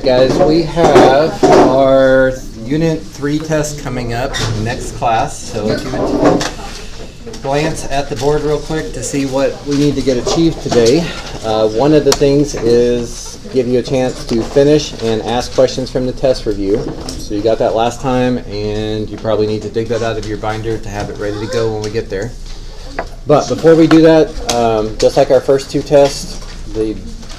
guys, we have our Unit 3 test coming up next class. So if you would glance at the board real quick to see what we need to get achieved today. One of the things is give you a chance to finish and ask questions from the test review. So you got that last time, and you probably need to dig that out of your binder to have it ready to go when we get there. But before we do that, just like our first two tests, the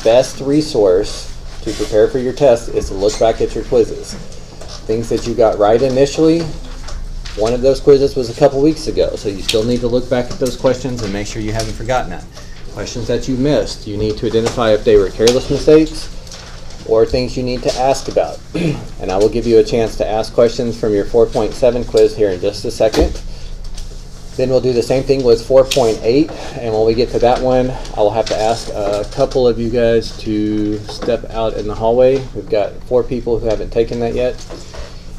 best resource to prepare for your test is to look back at your quizzes. Things that you got right initially, one of those quizzes was a couple weeks ago, so you still need to look back at those questions and make sure you haven't forgotten that. Questions that you missed, you need to identify if they were careless mistakes or things you need to ask about. And I will give you a chance to ask questions from your 4.7 quiz here in just a second. Then we'll do the same thing with 4.8, and when we get to that one, I will have to ask a couple of you guys to step out in the hallway. We've got 4 people who haven't taken that yet.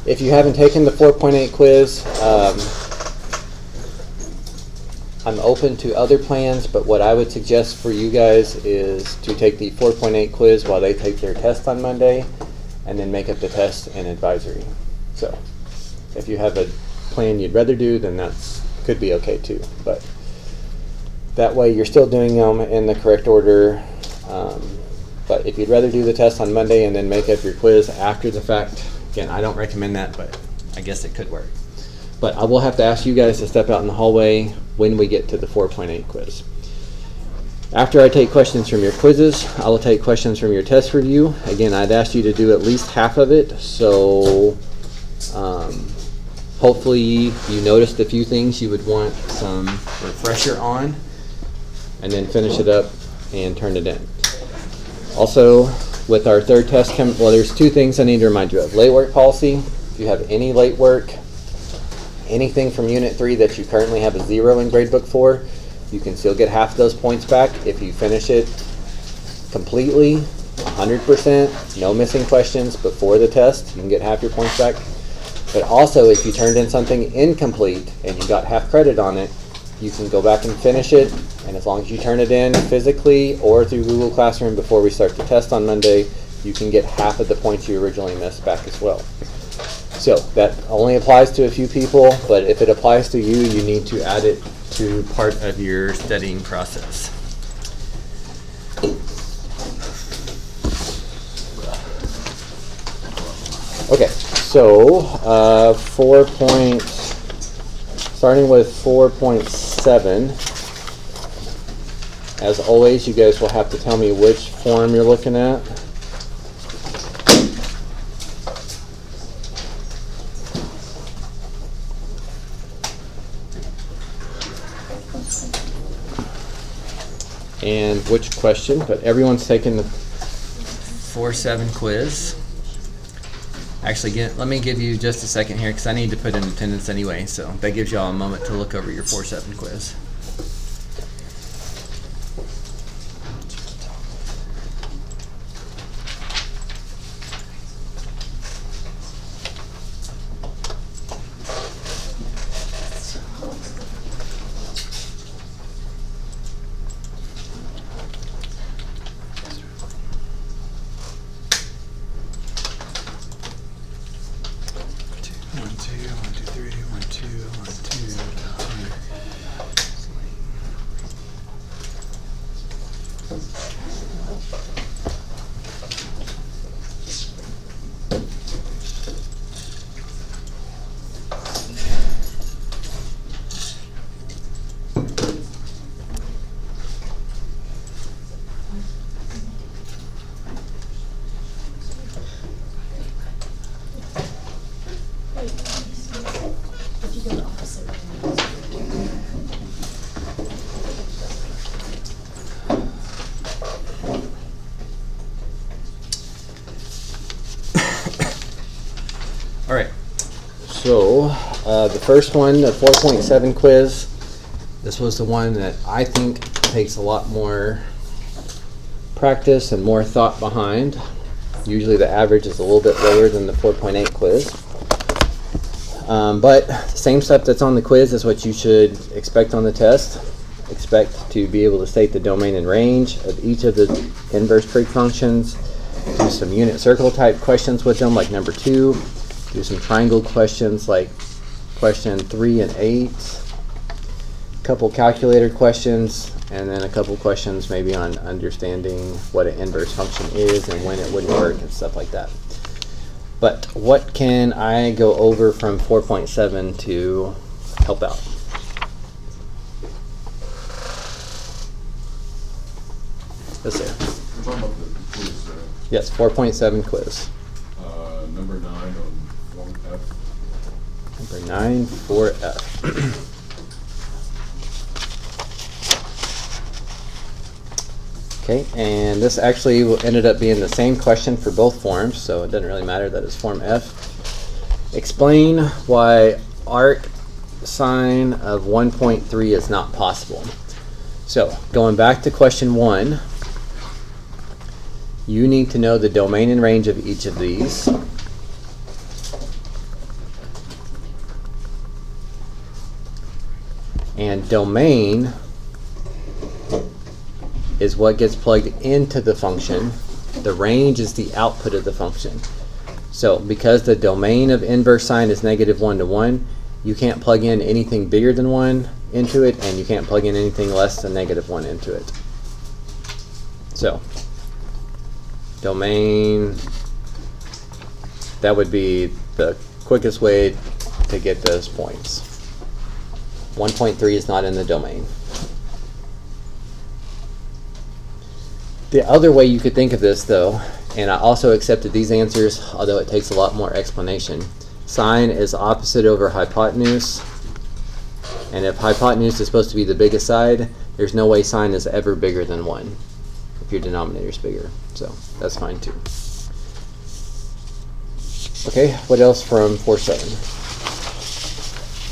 If you haven't taken the 4.8 quiz, I'm open to other plans, but what I would suggest for you guys is to take the 4.8 quiz while they take their test on Monday, and then make up the test and advisory. So if you have a plan you'd rather do, then that's could be okay too, but that way you're still doing them in the correct order. But if you'd rather do the test on Monday and then make up your quiz after the fact, again, I don't recommend that, but I guess it could work. But I will have to ask you guys to step out in the hallway when we get to the 4.8 quiz. After I take questions from your quizzes, I will take questions from your test review. Again, I'd ask you to do at least half of it, so hopefully you noticed a few things you would want some refresher on, and then finish it up and turn it in. Also, with our third test, well, there's 2 things I need to remind you of. Late work policy. If you have any late work, anything from Unit 3 that you currently have a 0 in gradebook for, you can still get half those points back if you finish it completely, 100%, no missing questions before the test. You can get half your points back. But also, if you turned in something incomplete and you got half credit on it, you can go back and finish it. And as long as you turn it in physically or through Google Classroom before we start the test on Monday, you can get half of the points you originally missed back as well. So that only applies to a few people, but if it applies to you, you need to add it to part of your studying process. Okay. So, starting with 4.7, as always, you guys will have to tell me which form you're looking at. And which question, but everyone's taken the 4.7 quiz. Actually, let me give you just a second here because I need to put in attendance anyway, so that gives y'all a moment to look over your 4.7 quiz. All right, so the first one, the 4.7 quiz, this was the one that I think takes a lot more practice and more thought behind. Usually the average is a little bit lower than the 4.8 quiz. But the same stuff that's on the quiz is what you should expect on the test. Expect to be able to state the domain and range of each of the inverse trig functions, do some unit circle type questions with them, like number 2. Do some triangle questions like question 3 and 8. A couple calculator questions, and then a couple questions maybe on understanding what an inverse function is and when it wouldn't work and stuff like that. But what can I go over from 4.7 to help out? Yes, sir. We're talking about the quiz, Yes, 4.7 quiz. number 9 on form F. Number 9 for F. Okay, and this actually ended up being the same question for both forms, so it doesn't really matter that it's form F. Explain why arc sine of 1.3 is not possible. So, going back to question 1, you need to know the domain and range of each of these. And domain is what gets plugged into the function. The range is the output of the function. So because the domain of inverse sine is -1 to 1, you can't plug in anything bigger than 1 into it, and you can't plug in anything less than -1 into it. So domain, that would be the quickest way to get those points. 1.3 is not in the domain. The other way you could think of this, though, and I also accepted these answers, although it takes a lot more explanation. Sine is opposite over hypotenuse, and if hypotenuse is supposed to be the biggest side, there's no way sine is ever bigger than 1 if your denominator is bigger. So that's fine too. Okay, what else from 4.7?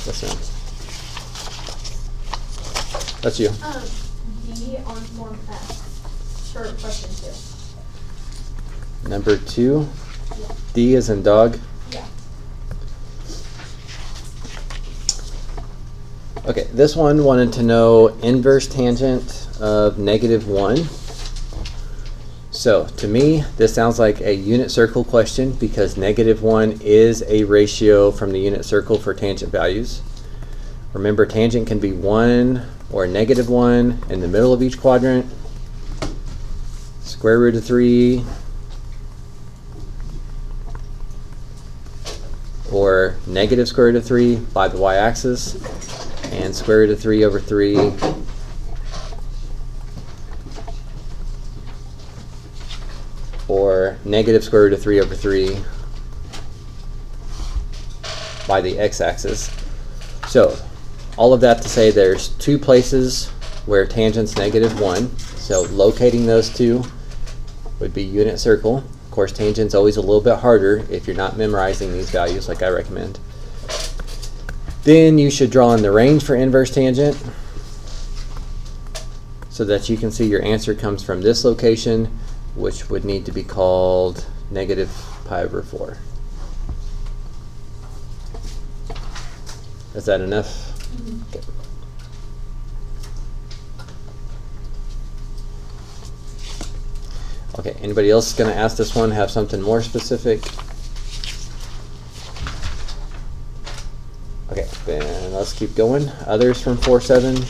Yes, ma'am. That's you. D on form F. Short question 2. Number 2. Yeah. D as in dog. Yeah. Okay, this one wanted to know inverse tangent of -1. So to me, this sounds like a unit circle question because -1 is a ratio from the unit circle for tangent values. Remember, tangent can be 1 or -1 in the middle of each quadrant, square root of 3, or negative square root of 3 by the y-axis, and square root of 3 over 3, or negative square root of 3 over 3 by the x-axis. So all of that to say there's 2 places where tangent's -1. So locating those 2 would be unit circle. Of course, tangent's always a little bit harder if you're not memorizing these values like I recommend. Then you should draw in the range for inverse tangent so that you can see your answer comes from this location, which would need to be called -pi/4. Is that enough? Mm-hmm. Okay. Okay, anybody else going to ask this one have something more specific? Okay, then let's keep going. Others from 4.7?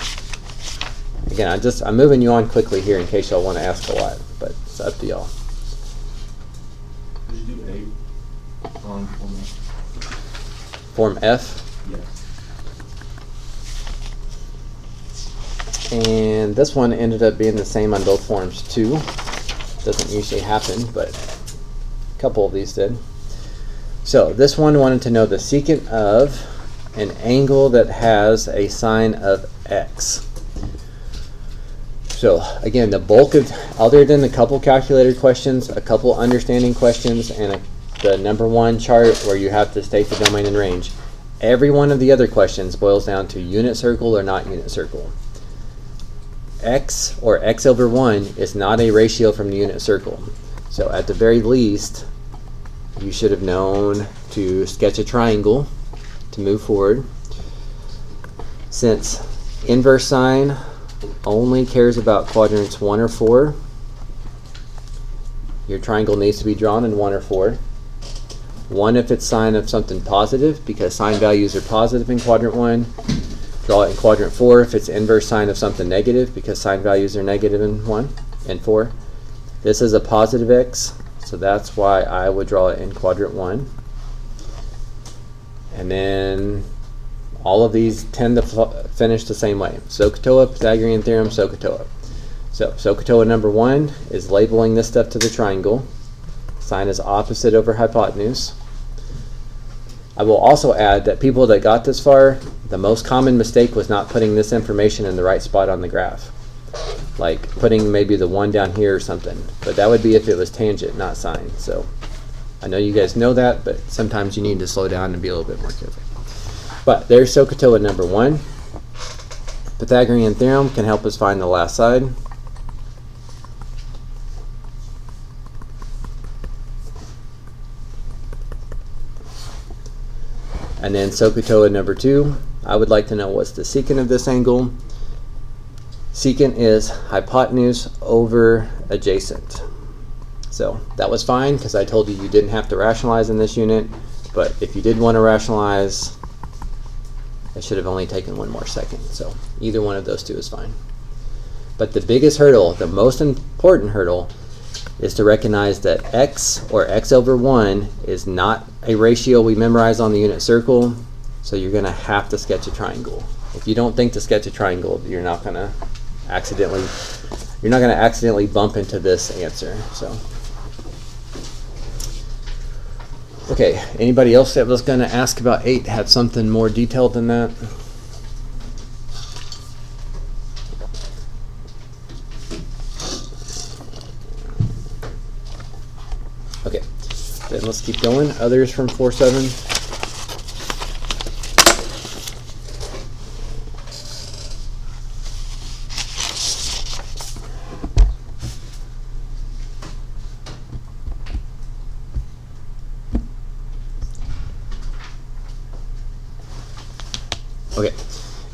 Again, I'm moving you on quickly here in case y'all want to ask a lot, but it's up to y'all. Did you do 8 on form F? Form F. Yeah. And this one ended up being the same on both forms too. Doesn't usually happen, but a couple of these did. So this one wanted to know the secant of an angle that has a sine of x. So again, the bulk of, other than the couple calculator questions, a couple understanding questions, and the number 1 chart where you have to state the domain and range, every one of the other questions boils down to unit circle or not unit circle. X, or x over 1, is not a ratio from the unit circle. So at the very least, you should have known to sketch a triangle to move forward. Since inverse sine only cares about quadrants 1 or 4, your triangle needs to be drawn in 1 or 4. 1 if it's sign of something positive, because sign values are positive in quadrant 1. Draw it in quadrant 4 if it's inverse sign of something negative, because sign values are negative in 1 and 4. This is a positive x, so that's why I would draw it in quadrant 1. And then all of these tend to finish the same way. SOHCAHTOA, Pythagorean theorem, SOHCAHTOA. So SOHCAHTOA number 1 is labeling this stuff to the triangle. Sine is opposite over hypotenuse. I will also add that people that got this far, the most common mistake was not putting this information in the right spot on the graph. Like putting maybe the 1 down here or something. But that would be if it was tangent, not sine. So I know you guys know that, but sometimes you need to slow down and be a little bit more careful. But there's SOHCAHTOA number 1. Pythagorean theorem can help us find the last side. And then SOHCAHTOA number 2, I would like to know what's the secant of this angle. Secant is hypotenuse over adjacent. So that was fine because I told you didn't have to rationalize in this unit, but if you did want to rationalize, I should have only taken 1 more second. So either one of those 2 is fine. But the biggest hurdle, the most important hurdle, is to recognize that x, or x over 1, is not a ratio we memorize on the unit circle, so you're going to have to sketch a triangle. If you don't think to sketch a triangle, you're not going to accidentally bump into this answer. So, okay, anybody else that was going to ask about 8 have something more detailed than that? Okay, then let's keep going. Others from 4-7. Okay,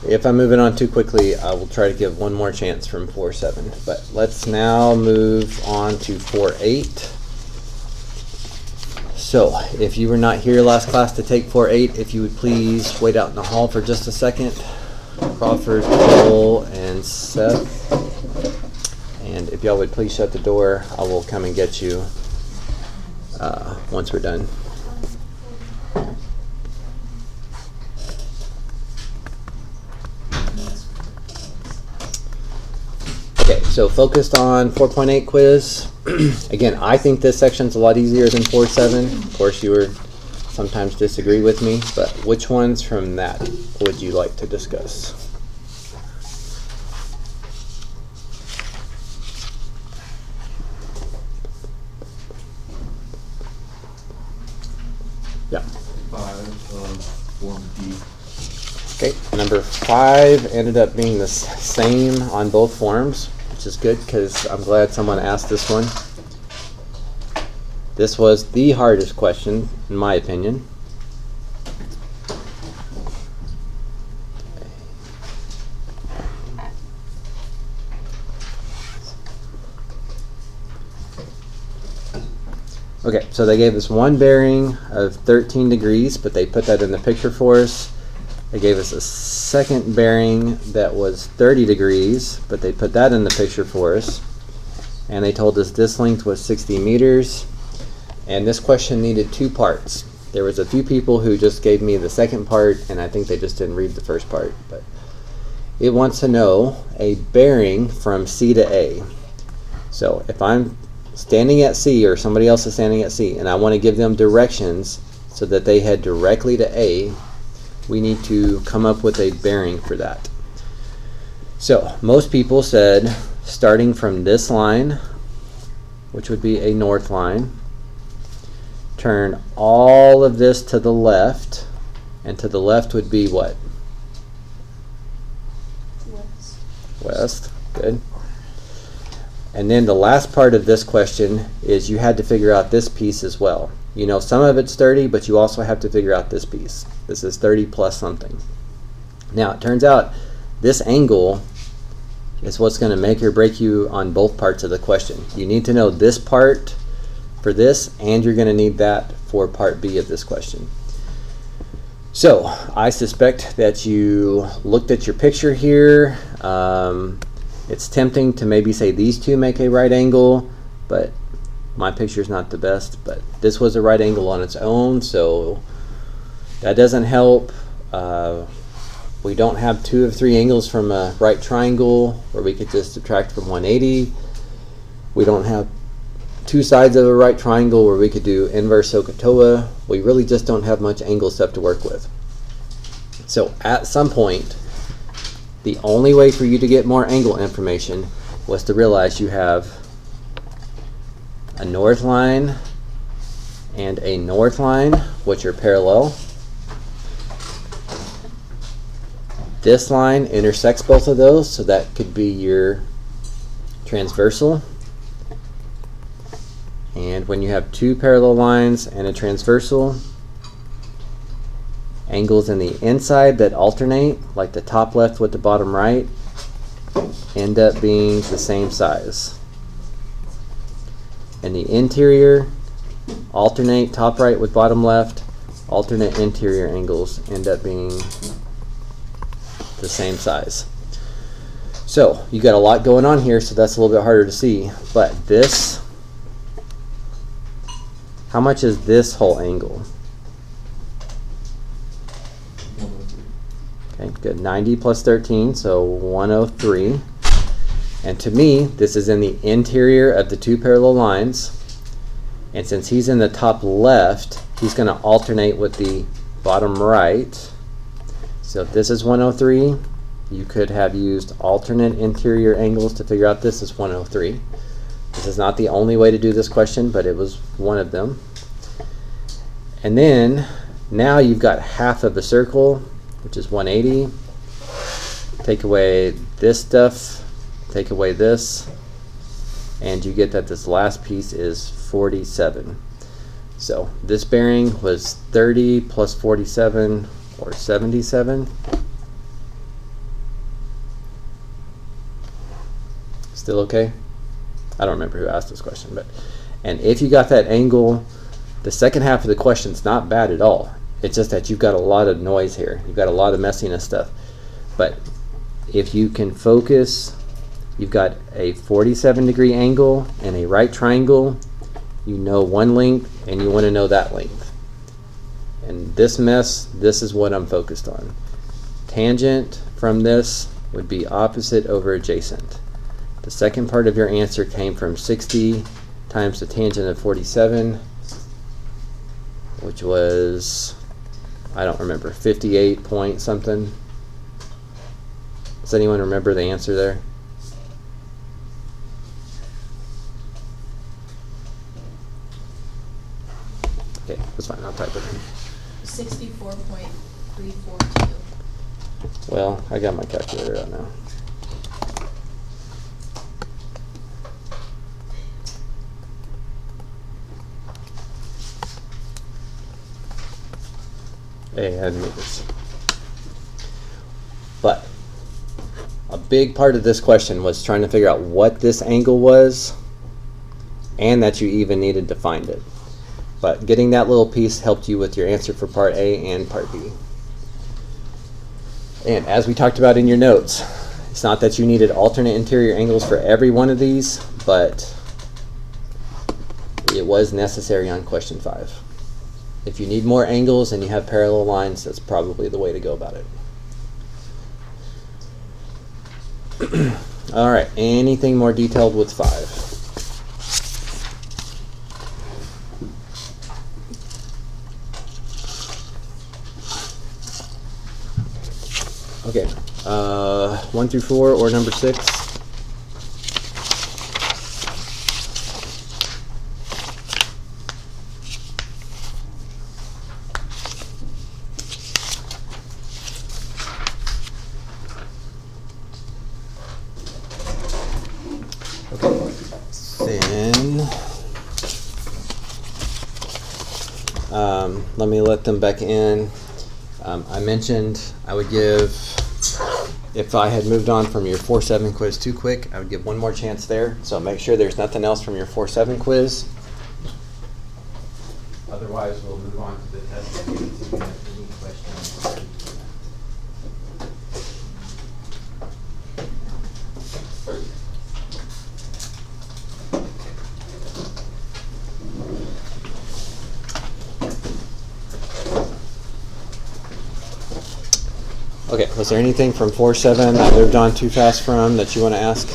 if I'm moving on too quickly, I will try to give one more chance from 4-7. But let's now move on to 4-8. So, if you were not here last class to take 4-8, if you would please wait out in the hall for just a second. Crawford, Joel, and Seth. And if y'all would please shut the door, I will come and get you once we're done. Okay, so focused on 4.8 quiz. Again, I think this section's a lot easier than 4.7. Of course, you would sometimes disagree with me, but which ones from that would you like to discuss? Yeah. 5 on Form D. Okay, number 5 ended up being the same on both forms, which is good because I'm glad someone asked this one. This was the hardest question, in my opinion. Okay, so they gave us one bearing of 13 degrees, but they put that in the picture for us. They gave us a second bearing that was 30 degrees, but they put that in the picture for us. And they told us this length was 60 meters. And this question needed 2 parts. There was a few people who just gave me the second part, and I think they just didn't read the first part. But it wants to know a bearing from C to A. So if I'm standing at C, or somebody else is standing at C, and I want to give them directions so that they head directly to A, we need to come up with a bearing for that. So most people said starting from this line, which would be a north line, turn all of this to the left, and to the left would be what? West. West. Good. And then the last part of this question is you had to figure out this piece as well. You know, some of it's 30, but you also have to figure out this piece. This is 30 plus something. Now, it turns out this angle is what's going to make or break you on both parts of the question. You need to know this part for this, and you're going to need that for part B of this question. So I suspect that you looked at your picture here. It's tempting to maybe say these two make a right angle, but my picture's not the best. But this was a right angle on its own, so that doesn't help. We don't have 2 of 3 angles from a right triangle where we could just subtract from 180. We don't have 2 sides of a right triangle where we could do inverse SOHCAHTOA. We really just don't have much angle stuff to work with. So at some point, the only way for you to get more angle information was to realize you have a north line and a north line, which are parallel. This line intersects both of those, so that could be your transversal. And when you have 2 parallel lines and a transversal, angles in the inside that alternate, like the top left with the bottom right, end up being the same size. And the interior, alternate top right with bottom left, alternate interior angles end up being the same size. So you got a lot going on here, so that's a little bit harder to see. But this, how much is this whole angle? Okay, good. 90 plus 13, so 103. And to me, this is in the interior of the 2 parallel lines. And since he's in the top left, he's going to alternate with the bottom right. So if this is 103, you could have used alternate interior angles to figure out this is 103. This is not the only way to do this question, but it was one of them. And then now you've got half of a circle, which is 180. Take away this stuff, take away this, and you get that this last piece is 47. So this bearing was 30 plus 47, or 77. Still okay? I don't remember who asked this question, but and if you got that angle, the second half of the question is not bad at all. It's just that you've got a lot of noise here. You've got a lot of messiness stuff. But if you can focus, you've got a 47-degree angle and a right triangle. You know one length, and you want to know that length. And this mess, this is what I'm focused on. Tangent from this would be opposite over adjacent. The second part of your answer came from 60 times the tangent of 47, which was, I don't remember, 58 point something. Does anyone remember the answer there? Okay, that's fine, I'll type it in. 64.342. Well, I got my calculator out now. Hey, I had meters. But a big part of this question was trying to figure out what this angle was, and that you even needed to find it. But getting that little piece helped you with your answer for part A and part B. And as we talked about in your notes, it's not that you needed alternate interior angles for every one of these, but it was necessary on question 5. If you need more angles and you have parallel lines, that's probably the way to go about it. All right, anything more detailed with 5? Okay, 1 through 4 or number 6. Okay, then let me let them back in. I mentioned I would give, if I had moved on from your 4-7 quiz too quick, I would give one more chance there. So make sure there's nothing else from your 4-7 quiz. Otherwise, we'll move on to the test review and see if you have any questions. Okay, was there anything from 4.7 I moved on too fast from that you want to ask?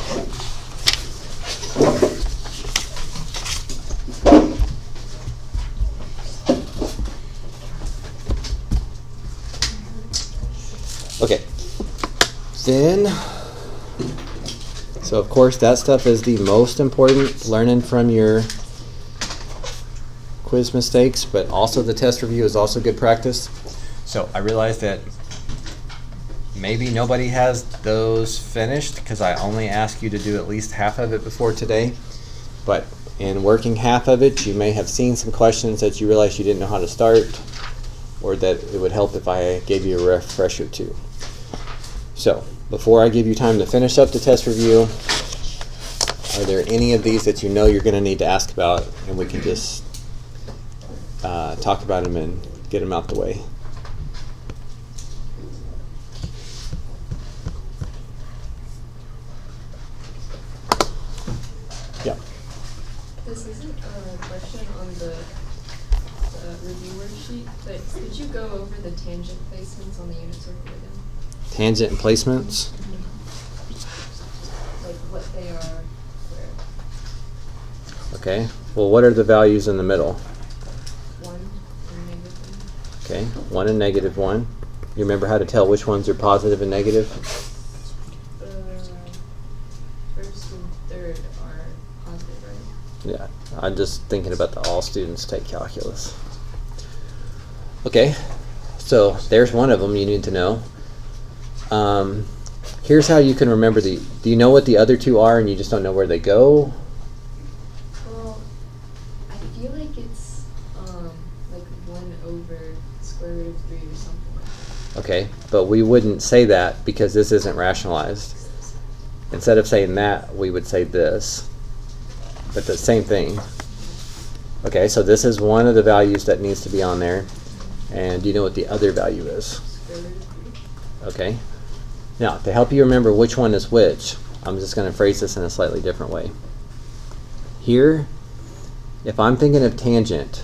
Okay, then, so of course that stuff is the most important, learning from your quiz mistakes, but also the test review is also good practice. So I realize that maybe nobody has those finished because I only ask you to do at least half of it before today. But in working half of it, you may have seen some questions that you realize you didn't know how to start, or that it would help if I gave you a refresher too. So before I give you time to finish up the test review, are there any of these that you know you're going to need to ask about, and we can just talk about them and get them out the way? Yeah. This isn't a question on the review worksheet, but could you go over the tangent placements on the unit circle again? Tangent and placements. Like what they are, where? Okay. Well, what are the values in the middle? 1 and -1. Okay. 1 and -1. You remember how to tell which ones are positive and negative? First and third are positive, right? Yeah. I'm just thinking about the all students take calculus. Okay. So there's one of them you need to know. Here's how you can remember do you know what the other two are and you just don't know where they go? Well, I feel like it's like 1 over square root of 3 or something like that. Okay, but we wouldn't say that because this isn't rationalized. Instead of saying that, we would say this, but the same thing. Okay, so this is one of the values that needs to be on there. And do you know what the other value is? Square root of 3. Okay. Now, to help you remember which one is which, I'm just going to phrase this in a slightly different way. Here, if I'm thinking of tangent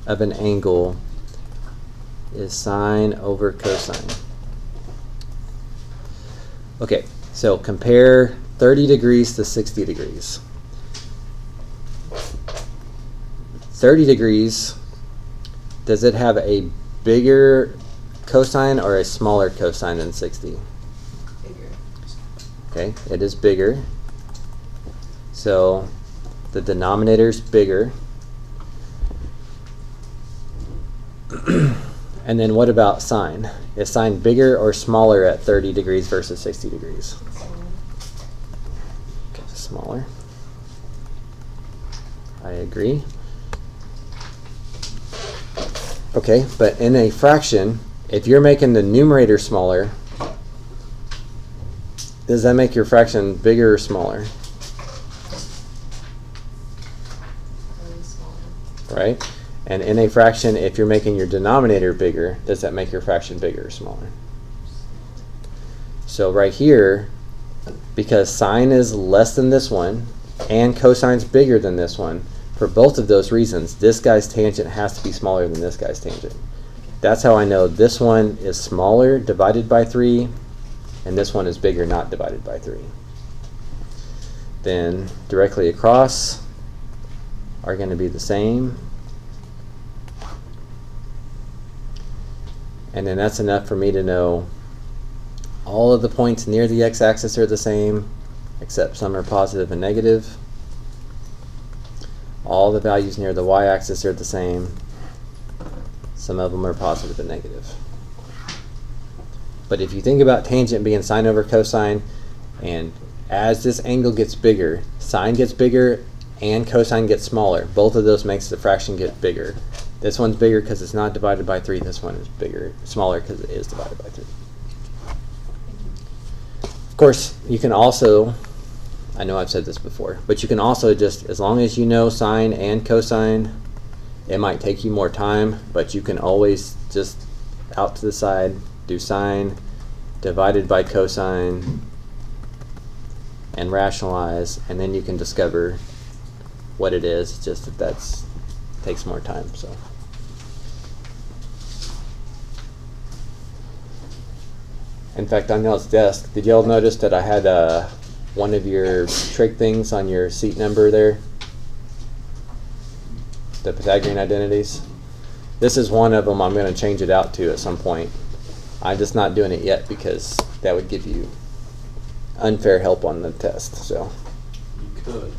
of an angle is sine over cosine. Okay, so compare 30 degrees to 60 degrees. 30 degrees, does it have a bigger cosine or a smaller cosine than 60? Bigger. Okay, it is bigger. So the denominator's bigger. And then what about sine? Is sine bigger or smaller at 30 degrees versus 60 degrees? Okay, smaller. I agree. Okay, but in a fraction, if you're making the numerator smaller, does that make your fraction bigger or smaller? Really smaller. Right? And in a fraction, if you're making your denominator bigger, does that make your fraction bigger or smaller? So right here, because sine is less than this one, and cosine's bigger than this one, for both of those reasons, this guy's tangent has to be smaller than this guy's tangent. That's how I know this one is smaller divided by 3, and this one is bigger not divided by 3. Then directly across are going to be the same. And then that's enough for me to know all of the points near the x-axis are the same, except some are positive and negative. All the values near the y-axis are the same. Some of them are positive and negative. But if you think about tangent being sine over cosine, and as this angle gets bigger, sine gets bigger and cosine gets smaller. Both of those makes the fraction get bigger. This one's bigger because it's not divided by 3. This one is smaller because it is divided by 3. Of course, you can also I know I've said this before, but you can also just, as long as you know sine and cosine, it might take you more time, but you can always just out to the side do sine divided by cosine and rationalize, and then you can discover what it is. It's just that takes more time. So in fact, on y'all's desk, did y'all notice that I had one of your trig things on your seat number there? The Pythagorean identities. This is one of them I'm going to change it out to at some point. I'm just not doing it yet because that would give you unfair help on the test. So You could.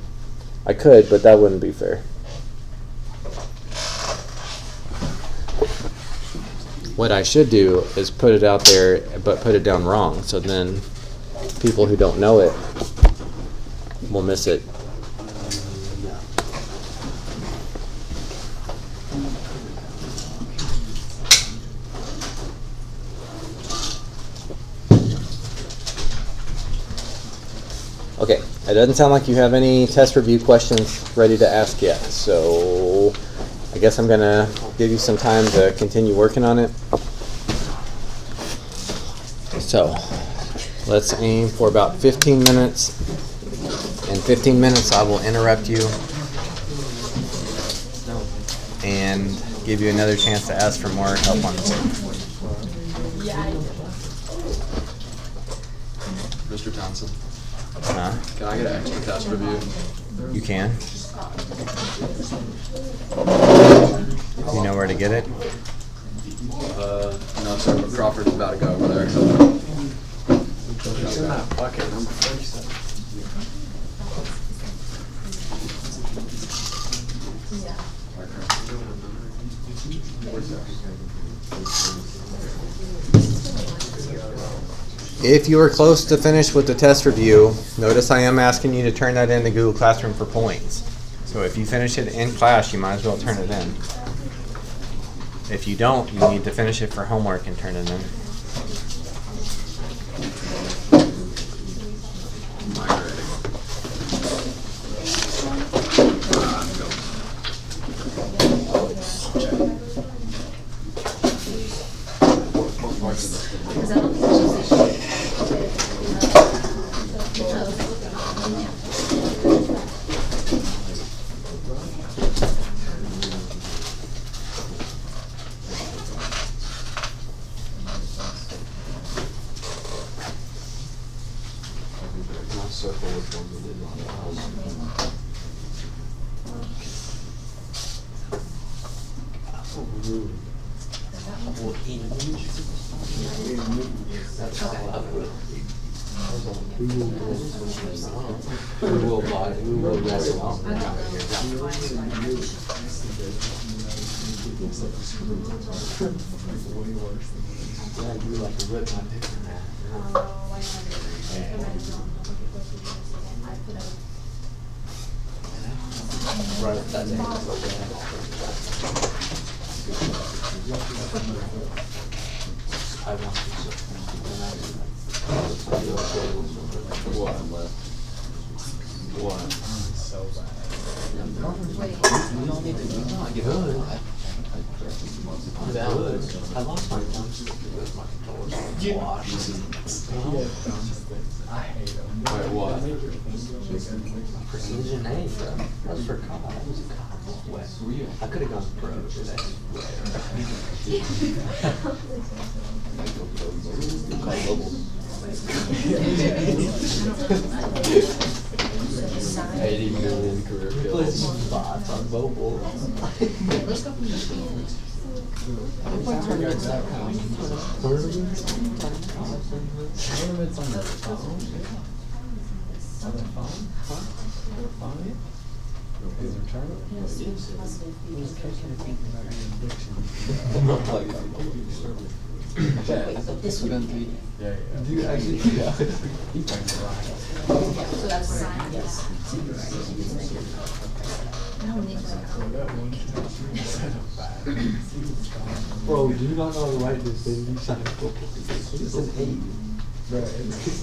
I could, but that wouldn't be fair. What I should do is put it out there, but put it down wrong. So then people who don't know it will miss it. Okay, it doesn't sound like you have any test review questions ready to ask yet, so I guess I'm gonna give you some time to continue working on it. So let's aim for about 15 minutes. In 15 minutes I will interrupt you and give you another chance to ask for more help on the board. Mr. Townsend, Huh? can I get an extra test review? You can. You know where to get it? No, sir, but Crawford's about to go over there. It's in that bucket, number 47. If you are close to finish with the test review, notice I am asking you to turn that into Google Classroom for points. So if you finish it in class, you might as well turn it in. If you don't, you need to finish it for homework and turn it in. I lost my phone. I hate them. Wait, what? Precision A, bro. That was for COD. That was a COD sweat. I could have gone pro, but that's sweat. 80 million career kills. Bots on mobile. Tournaments.com. Tournaments on the phone? On the phone? Huh? Phone? Is there tournament? Yes. Who's catching a thing about your addiction? This would be. Yeah. Do you actually? Yeah. So that's sign, yes. Bro, do you not know how to write this thing? You signed football. This is 8. Bro, it's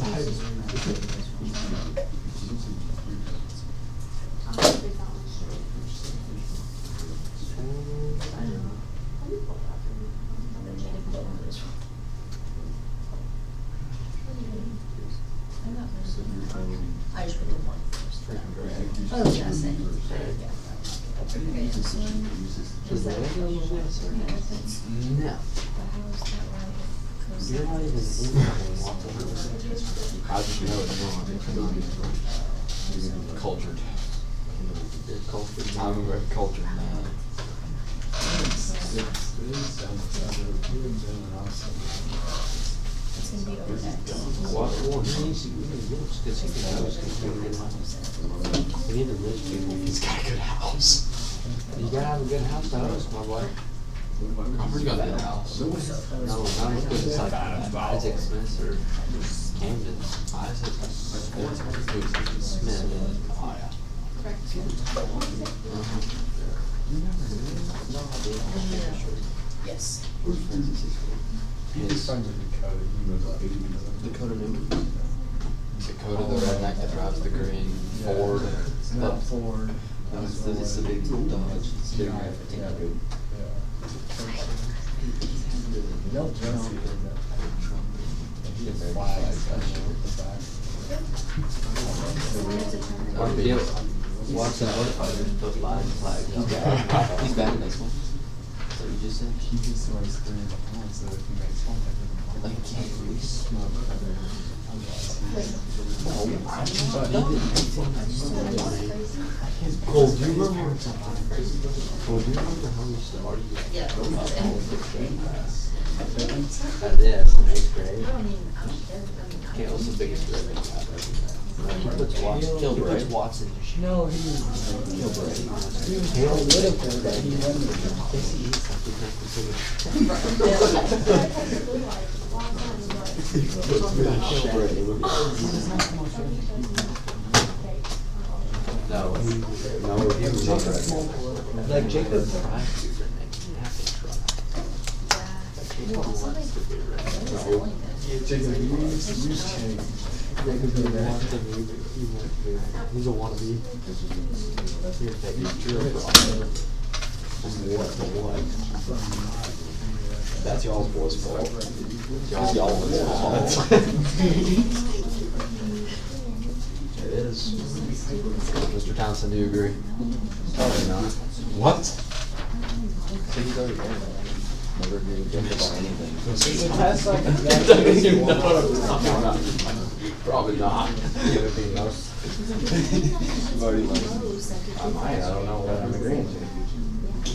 Does the window usually have certain accents? No. You're not even in that when you walk over there. I just know it's wrong. Cultured. They're cultured. I'm a very cultured man. Well, he needs to, we need to get because he can house, because we need a house. We need the rich people. He's got a good house. You gotta have a good house to host, my boy. Crawford's got a good house. No, not as good as like Isaac Smith or Camden. Isaac Smith. Oh, yeah. Yes. Dakota Newman. Dakota, the redneck that drives the green Ford. Not Ford. It's the big Dodge. It's big. Yeah. Yell Jesse. He has flags special with the back. Watch the notifiers, those live flags. He's back in this one. So you just said? He just wears 3 in the front, so if he makes one, Like, you can't release smoke. Cole, do you remember? Cole, do you remember how we started? Yeah. Yes, in 8th grade. I don't even, Okay, what's the biggest grade we got? He puts Watson, he puts Watson to shit. No, he was. Kilbride. He was political, but he won the. Yes, he is something that's considered. No, he was not right. Like Jacob tried to, but they didn't have to try. Like Jacob wants to be Jacob, you change. He's a wannabe. He's what? That's y'all's boys' fault. Y'all's fault. It is. Mr. Townsend, do you agree? Probably not. What? He's already there. Never agree with Jacob about anything. Probably not. It would be most. You've already like. I might, I don't know what I'm agreeing to.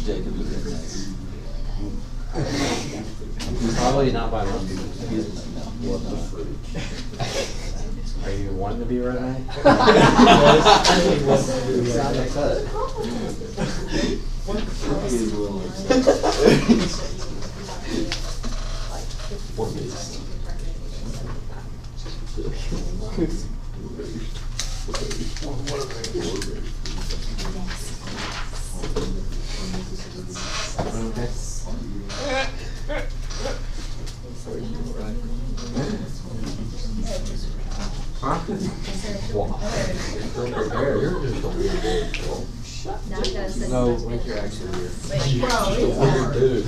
Jacob is Probably not by most people. What the freak? Are you wanting to be right now? Sound upset. He is willing. What beast? Huh? Wow. You're just a weird dude. now I gotta say. No, like you're actually weird. Wait, Weird dude.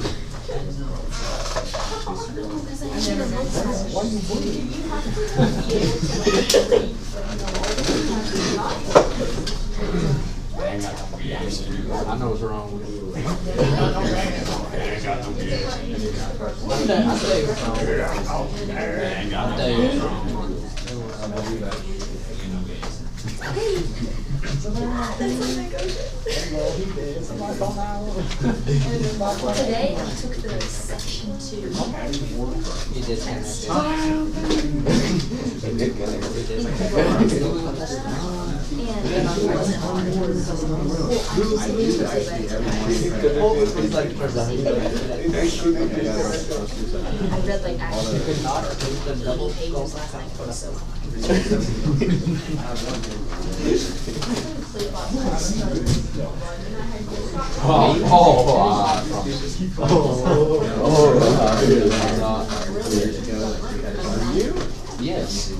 I've never met I know what's wrong with you. Today I took the section 2. He did kind And it wasn't hard. Well, I used to use it, I read like actually 8 pages last night. It was so Yes.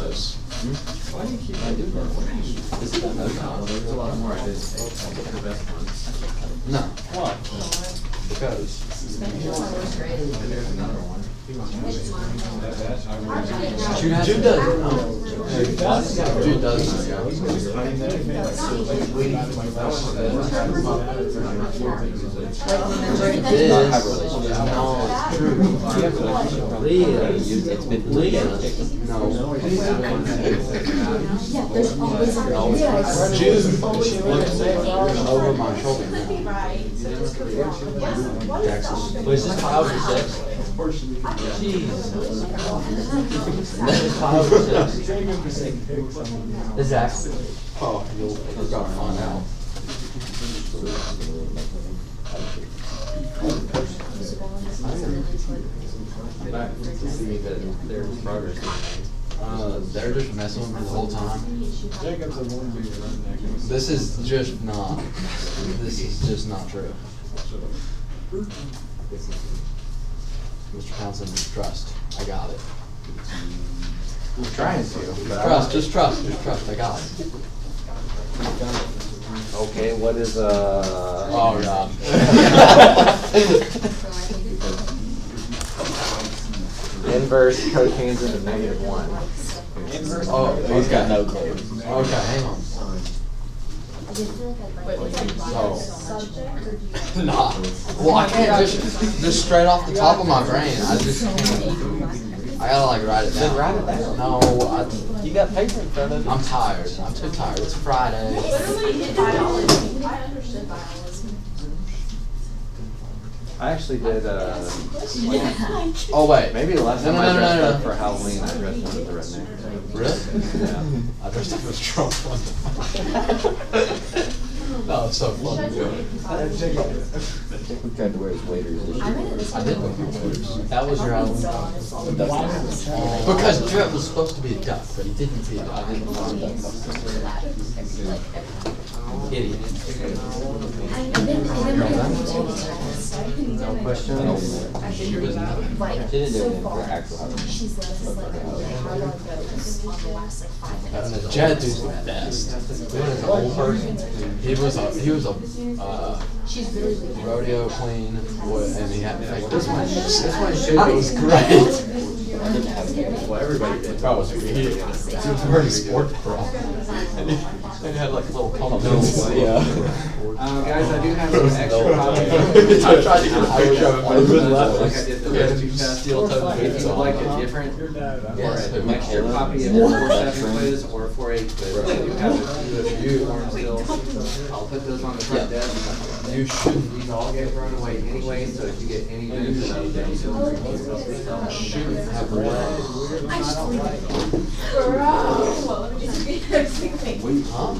Yes. Why do you keep doing that? Is it another? There's a lot more I did. The best ones. No. What? Because Spanish was my worst grade. there's another one. Jude does. Jude does. Yeah. It's been Leah. Jude looks over my shoulder. Was this 5 or 6? Jeez. That was 5 or 6. Exactly. Oh, you'll find out. Back to see that there's progress being made. They're just messing with me the whole time. Jacob's a one big redneck. This is just not true. Mr. Townsend, just trust. I got it. I'm trying to. Just trust. I got it. Okay, what is Oh God. inverse cotangent of -1? Oh, He's got no clue. Okay, hang on. So, nah. Well, I can't just straight off the top of my brain. I just can't. I gotta like write it down. Then write it down. No, You got paper in front of you. I'm tired. I'm too tired. It's Friday. Literally in biology, I understood biology. I actually did, Oh wait, maybe the last No, time no, I no, dressed no, up no. for Halloween, I dressed up as a redneck. Really? Yeah. I dressed up as Trump one time. That was so fun. We tried to wear his waders this year. I did look at yours. That was your Halloween costume. Because Jet was supposed to be a duck, but he didn't be a duck. Idiot. No questions? She was not. She didn't do anything for actual Halloween. Jed dude's the best. Dude is an old person. He was a rodeo queen, and he had like this one should was great. Well, everybody did. That was he was wearing a sport bra. And he had like little pumpkins. Yeah. Guys, I do have some extra copies. I tried to get a picture of him. Like I did the rescue test. Steel toe If boots you would like on. a different, or Yes, an extra copy of the 4-7 quiz or 4-8 quiz, I do have a few forms still. I'll put those on the front desk. You shouldn't. These all get thrown away anyway, so if you get any benefit out of them, you don't Shouldn't have read. Huh?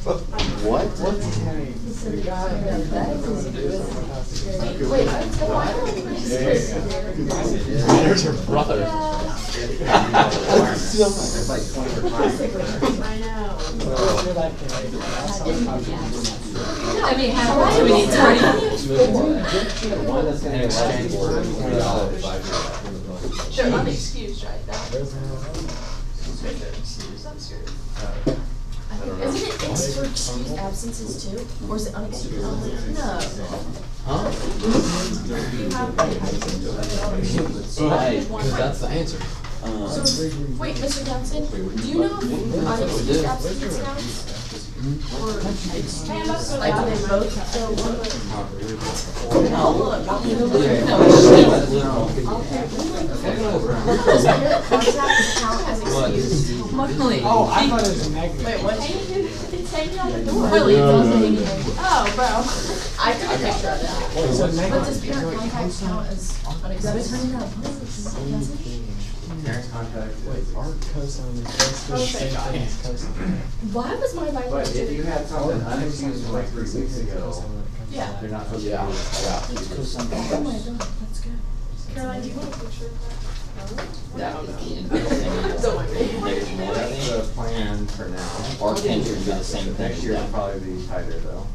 What? There's her brother. There's like 20 or 5. I mean, how do we need 30? One that's gonna be less than $20. Sure, I'm excused right now. Isn't it fixed for excused absences too? Or is it unexcused? No. Huh? Because that's the answer. So, wait, Mr. Townsend, do you know if unexcused absences counts? Or, like, do they both fill one? I'll look. I'll take a look. Does parent contact count as excused? Luckily. Oh, I thought it was a negative. Wait, what? It's hanging on the door. Really, it doesn't hang here. Oh, bro. I took a picture of that. It's a But negative. does parent contact count as unexcused? Parent contact. Art cosine is just the same thing as cosine. Why was my But violation? if you had something unexcused from like 3 weeks ago, Yeah. you're not supposed to Yeah. do it. Oh my god, that's good. Caroline, do you want a picture of that? Don't mind me. That's the plan for now. Arctangent would be the same thing Next as year will that. probably be tighter though.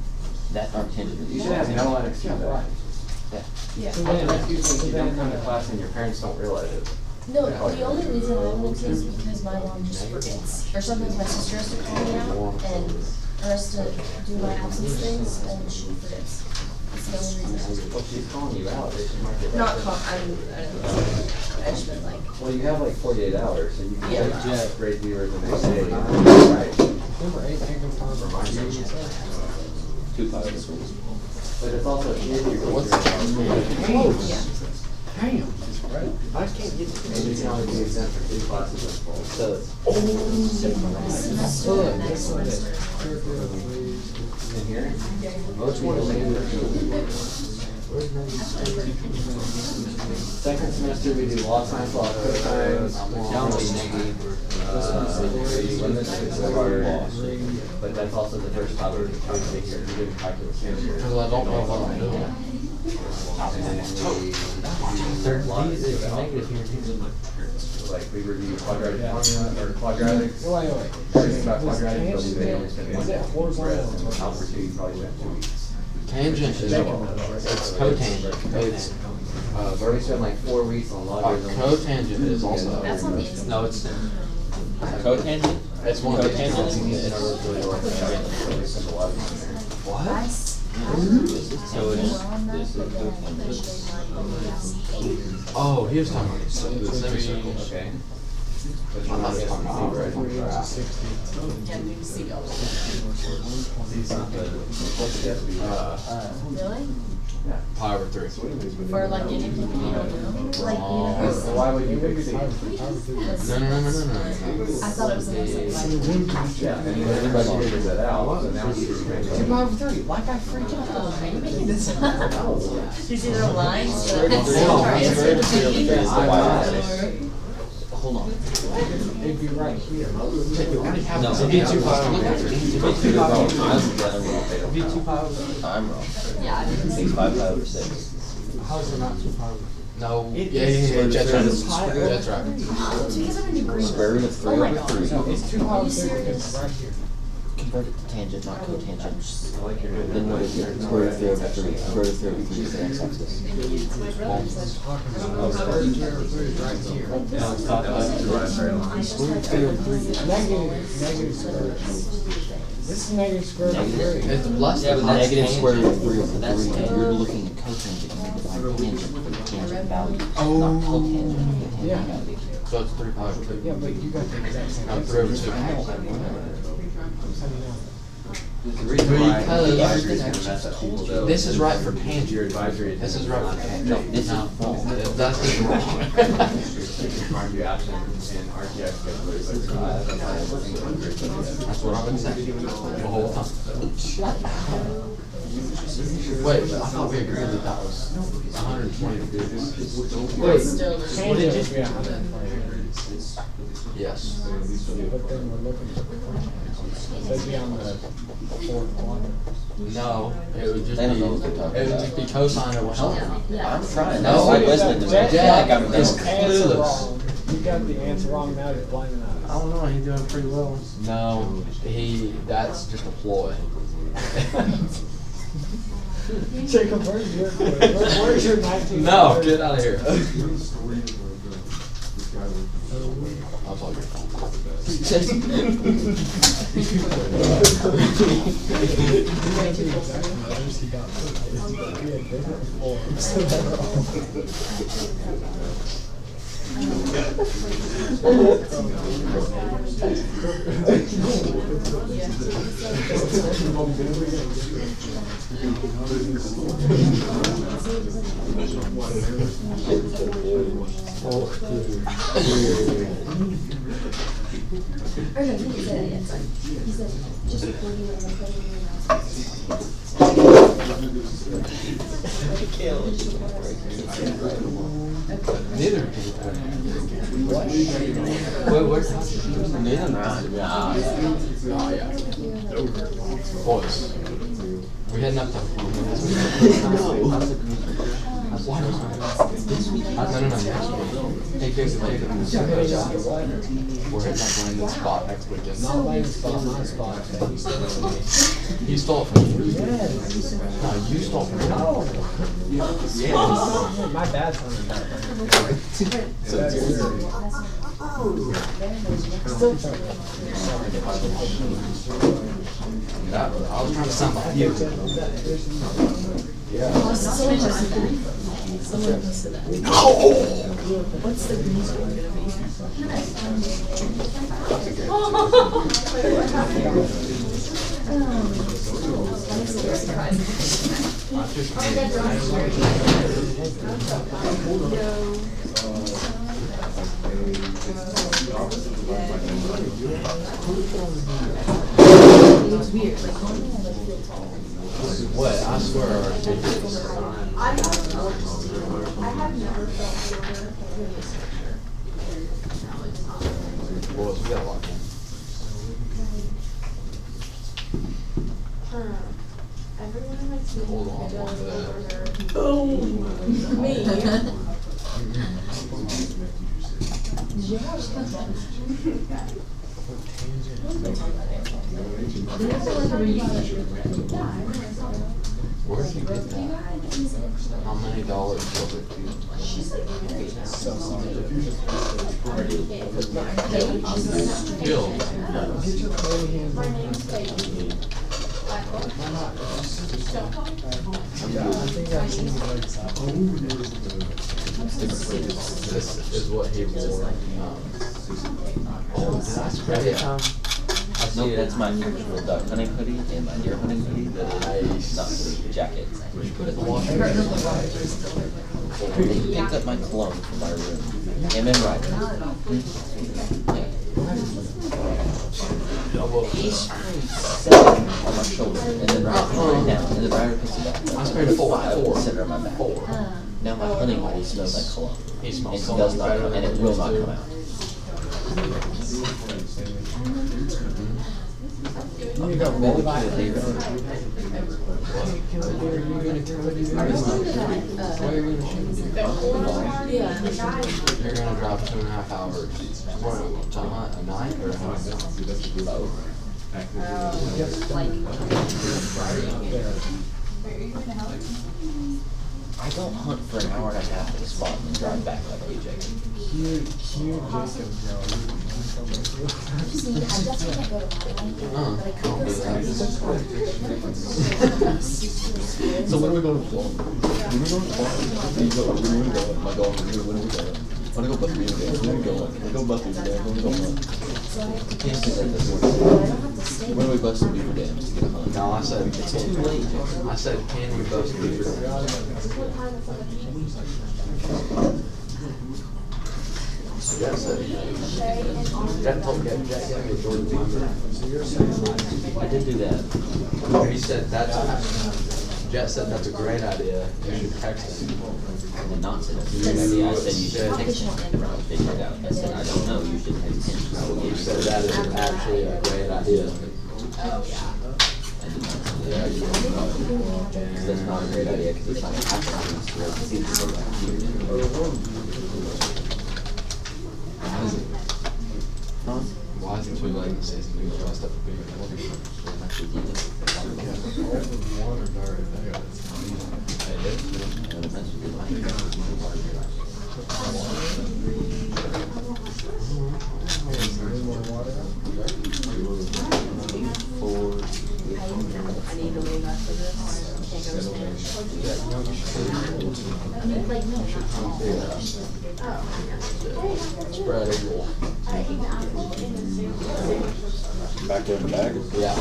That arctangent would be. You should have no unexcused absence. Yeah. Unexcused means you don't come to class and your parents don't realize it. No, the only reason I went to is because my mom just forgets. Or sometimes my sister has to call me out and or has to do my absence things and she forgets. Well, she's calling you out. They should mark it. Not call, I don't know. I just meant like, Well, you have like 48 hours, so you can Yeah. get great viewers the next day. Right. Number 8, Angry Farm. But it's also if you're yeah. Damn. I can't get to and you can only be exempt for 2 classes in full. So it's in here. Which one is Second semester we do law science, law cosines, but that's also the first topic we take here. We do calculus here. Because I don't know what I'm doing. Like we review quadratic formula or quadratics. Wait. Everything about quadratics, but we only spend 1 Is day. it horizontal? Whereas Algebra 2, you probably spend 2 weeks. Tangent is, it's cotangent. It's, We've already spent like 4 weeks on logarithms. cotangent is also. That's on the inside. No, it's, Cotangent? it's one of the What? So this is Oh, he was talking about the semicircle. Okay. But you're not getting right on track. Really? Pi over 3. For like anything you don't know? Like So why would you pick C? No. I thought it was in the Yeah, and then everybody figures that out, so now you just make it. 2 pi over 3. Like I freaked out. Are you making this up? You see their lines? Square root of 3 is the y-axis. Hold on. It'd be right here. No, it'd be 2 pi over 3. It'd be 2 pi over 3. I'm wrong. Yeah, I didn't see. It's 5 pi over 6. How's it not 2 pi over 3? No, It yeah, is that's right. square root. That's right. Because I'm in degree. Square root of 3 Oh my over God. 3. No, it's 2 pi Are over you 3 because serious? it's right here. Convert it to tangent, not cotangent. I like your good. Then what is it? Square root of 3 over 3. Square root of 3 over 3 is the x-axis. My brother said. Square root of 3 is right here. No, it's not that. It's right very long. Negative square root. This is negative square root of 3. It's plus Yeah, the but negative tangent. square root of 3 over 3. You're looking at cotangent. You need to find tangent for the tangent value, not cotangent for the tangent Yeah. value. So it's 3 pi over 2. Yeah, but you got the exact same No, answer. 3 over 2. How do you know? The reason why Because advisory is gonna mess up people though. This is right for Your tangent. advisory. This is right for tangent. No, this is wrong. That's just wrong. Find you absent in RTX schedulers, That's what I've been saying the whole time. Wait, I thought we agreed that that was 120 degrees. Wait, Still. Tangent is 120 degrees. yes. But then we're looking for cotangent. So it'd be on the fourth quadrant. No, it would just They be, don't know what they're talking it would about. just be cosine over something. I'm trying. No, I'm listening to me. Jack Jack, I'm is dumb. Answer clueless. wrong. You got the answer wrong, now you're blaming us. I don't know, he's doing pretty well. No, that's just a ploy. Jacob, where's your, where's your 19? No, get out of here. I'll talk your phone. Or no, he didn't say that yet, sorry. He said, just recording it and putting it Neither. What? What's neither? Oh, yeah. Boys, we heading up to. Why not? No, next week. Hey, Jacob. We're hitting up Landon's spot next weekend. Not Landon's spot, my spot. He stole it from me. He stole it from you. Yes. No, you stole from him. Yes. My dad's hunting that thing. That's weird. I was trying to sound like you. Someone posted that. What's the green score gonna be? It's weird, like normally I like feel tall. What? I swear our tickets. I have never felt shorter than this picture. No, it's not. Boys, we got a lot. Everyone in my team Hold on, does one to that. me. Where'd you get that? How many dollars was it to you? Bill. My name's Peyton. This is what he wore. Oh, did I spread it? Nope, that's my traditional duck hunting hoodie and my deer hunting hoodie that is not the jacket. Put it in the washer. They picked up my cologne from my room. Came in right. He sprayed 7 on my shoulder and then right down and then Ryder picks it up. I sprayed 4. Center on my back. Now my hunting hoodie smells like cologne. He And smells it so does much not better come, than and it it will used not to. come out. You got roll back. They You're gonna cover these guys? Why are you gonna shoot? Yeah. You're gonna drive 2.5 hours. What, to hunt a night or a hunt? I don't hunt for an hour and a half at a spot and then drive back like AJ. Cute Jacob, yo. See, I definitely can't go to Miami, but I could go So when are we going to Florida? When are we going to Florida? You go, when are we going? Am I going? When are we going? I want to go bust beaver dance. When are we going? We go bust beaver dance. When are we going? Can't do that this morning. When are we busting beaver dams to get a hunt? No, I said, It's too late. I said, can we bust beaver? Jack said, Jack told me, Jack gave me a Jordan Beaver. I did do that. He said, Jet said that's a great idea, you should text him. I did not say that's a good idea. I said you should text him. Figure it out. I said, I don't know. You should text him. You said that is actually a great idea. I did not say that. Because that's not a great idea because it's not going to happen. Huh? Why is it too late to say something dressed up for being a I need to leave after this. Can't go to spread eagle. Back there in the bag? Yeah.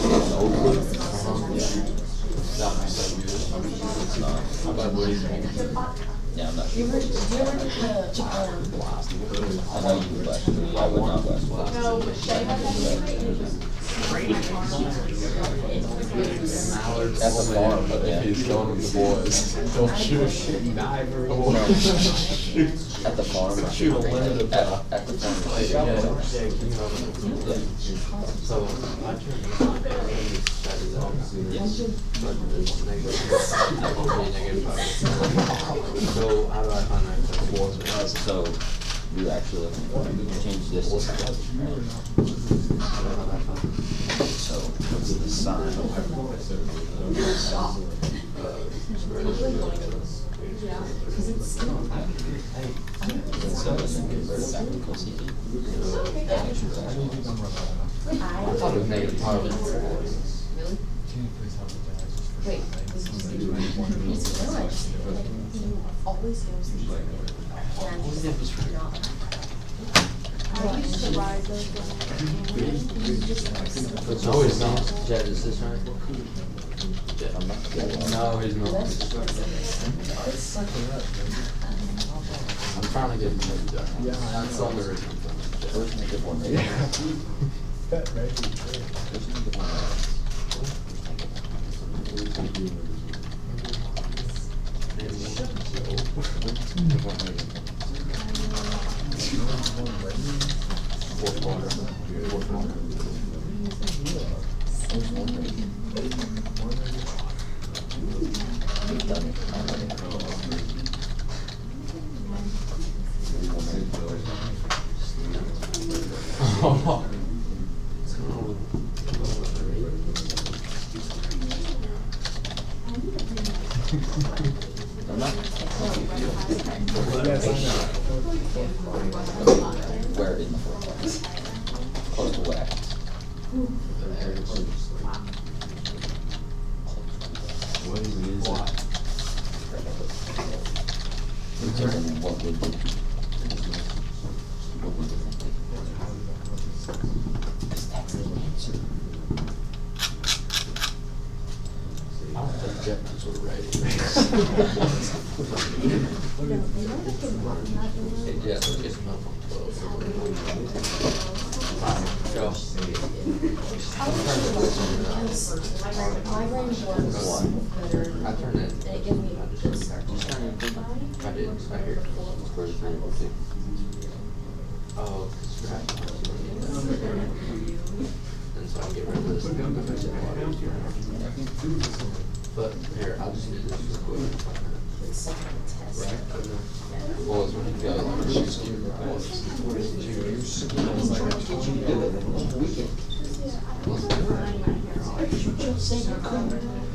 That was so good. How about what do you think? Yeah, I'm not sure. Do you ever get the, I know you would blast me. I would not blast me. No, they have Mallards. That's a farm, But yeah. if he's going with the boys, don't shoot. Diver. At the farm. Shoot a limited At the farm. So, Yes. So, how do I find that? So, you actually change this to sign. So, what's the sign? And so, and then convert it back to CC. I thought it was negative power. wait, No, I just, like, he always goes these, and I'm just not. I used to ride those ones. No, he's not. Jed, is this right? I'm not. No, he's not. I'm trying to get him to do that. Yeah. That's the only reason I'm trying to do First make it one. That right. First make it one. Fourth quarter. Fourth quarter. Oh. I'm not. Yes, I know. Where in the fourth quarter? Close to what happens? What is it? Determine what would be. What would be. That's the answer. I don't think Jeff knows what a radio is. Yeah, let's get some help on 12. Go. My range was better. I turned it. It gave me a good start. I did. I hear it. Square is 3 Oh, right. And so I'll get rid of this. And make it a lot easier. But here, I'll just do this real quick. Second test. Well, it's when you go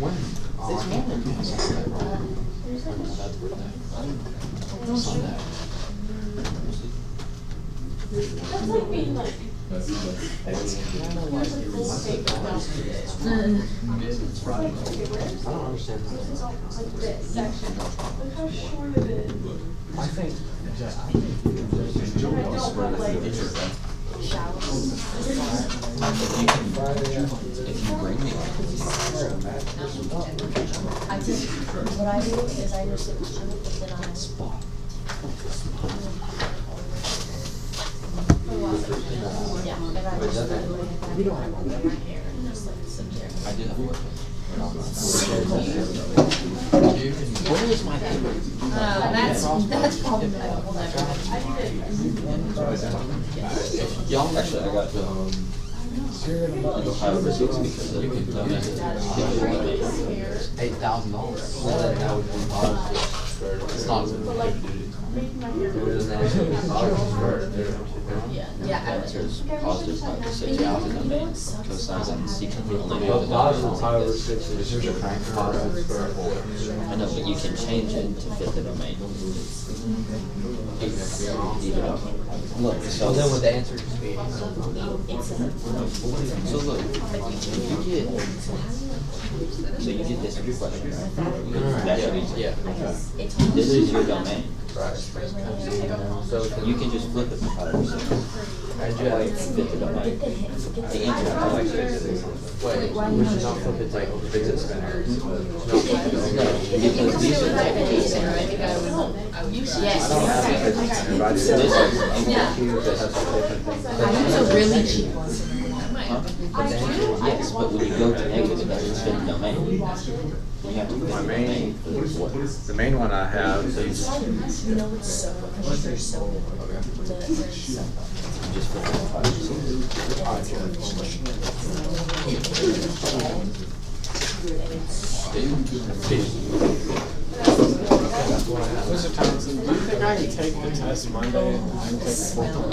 when? Sunday. That's like being like. I don't understand Like this section. Look how short it is. I think, And I don't want like showers. If you bring me. I just, what I do is I just sit with you, but then I spot. Yeah, and I just like, you don't have all that hair and just like sit there. I do have work. Where is my paper? That's probably what I will never. Y'all Actually, I got Ohio receipts because of $8,000. Well, that would be positive. It's not Yeah. There's positive 5 to 6 thousand domain. Cosines on C can only go to Positive 5 over 6 is your crank. I know, but you can change it to fit the domain. Leave it up. Look, So then with the answer just be. So look, you get this question, right? That's your answer. Yeah. This is your domain. Right. So You can just flip it to 5 or 6. And Fit the domain. The answer is wait, we should not flip it to visit spinners. because these are Yes. I use a really cheap one. yes, but when you go to negative, it doesn't fit the domain. You have to fit My the main, domain for what? the main one I have is You know, it's so, because they're so good. They're so You just flip it to 5 or 6. Mr. Thompson, do you think I can take the test Monday and I can take the fourth one?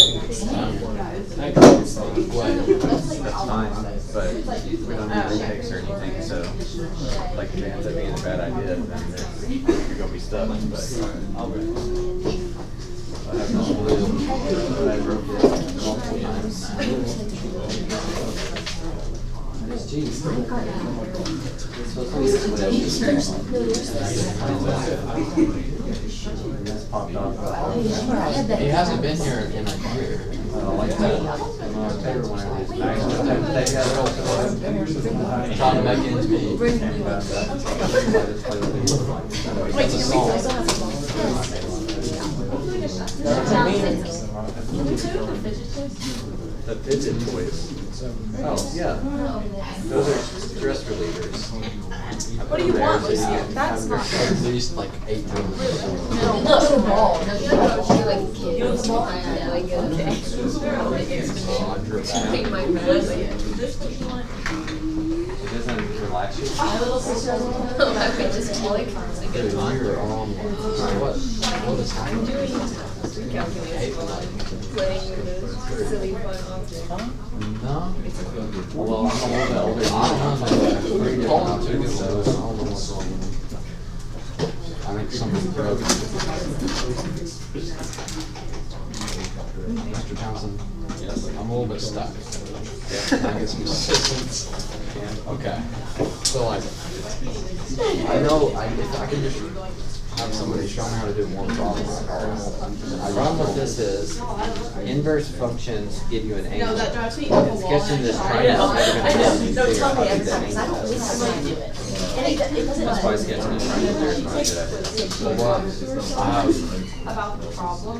I can do something. that's fine, but we don't need retakes or anything, so like if it ends up being a bad idea, then you're gonna be stuck, but I'll go. I have no clue. I wrote it multiple times. Jeez. This popped off. He hasn't been here in a year. I like that. Favorite one of these nice ones. They got it all set up. Trying to make ends meet. Wait, It's a you song. also have a song. The fidget toys. Oh, yeah. Those are stress relievers. What do you want, Lucy? That's not. At least like 8 times. Look, the ball. I feel like I would feel like a kid. You know the ball? I had like a I drew take that. my bed. It doesn't relax you? I would just feel like it's like Dude, a you're on one. What is happening? calculation playing with the silly fun object. No. Well, I'm a little bit older. I don't know. Pretty tall too, so I don't know what's wrong with him. I think something's broken. Mr. Townsend? Yes. I'm a little bit stuck. Can I get some assistance? Okay. So like, I know, if I can just have somebody show me how to do one problem. The problem with this is, inverse functions give you an angle. No, that drives me And up a wall. sketching this I triangle, know. you're gonna have to No, figure tell out me how to every do time, that 'cause I angle. don't listen to it. And it doesn't. That's why sketching is triangle there is not a good idea. So what, I have, About the problem.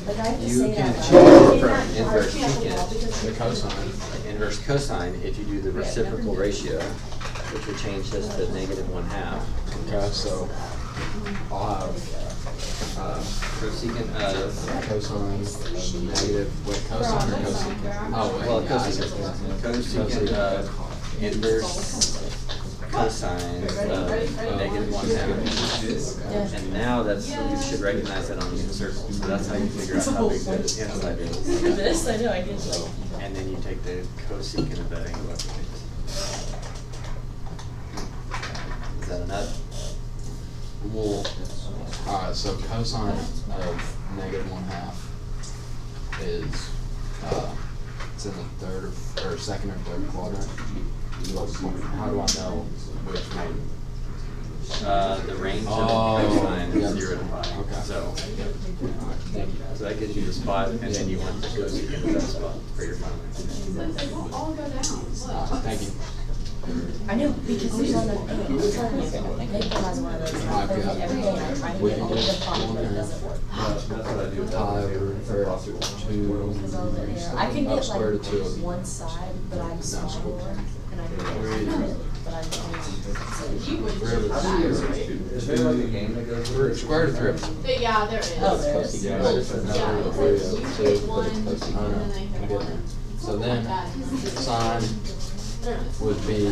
Like I have to You say can that. choose from inverse secant, the cosine. inverse cosine, if you do the reciprocal ratio, which would change this to -1/2. Okay, so I'll have, Cosecant of, cosine of negative, wait, cosine or cosecant? Oh, wait, well, yeah, I cosecant of inverse cosine of -1/2. And now that's, you should recognize that on the circle, so that's how you figure out how big the inside is. This, I know, I get it. And then you take the cosecant of that angle. Is that enough? Well, alright, so cosine of -1/2 is, it's in the third or second or third quadrant. How do I know which one? The range of Oh, cosine yeah. is 0 to 5. Okay. So, so that gives you the spot, and then you want the cosecant of that spot for your final answer. Thank you. I know, because there's on the, I'm telling you, Nathan has one of those. I've got- Every day I try to we get can all the just problems, go in but it there. doesn't work. That's what I do with Pi over to I can up get square like root of 2. one side, but I'm small, and I can get it, but I don't. Square root of 3. Yeah, there is. Oh, there is. Yeah, because you take one and then I hit one. So then, sine would be,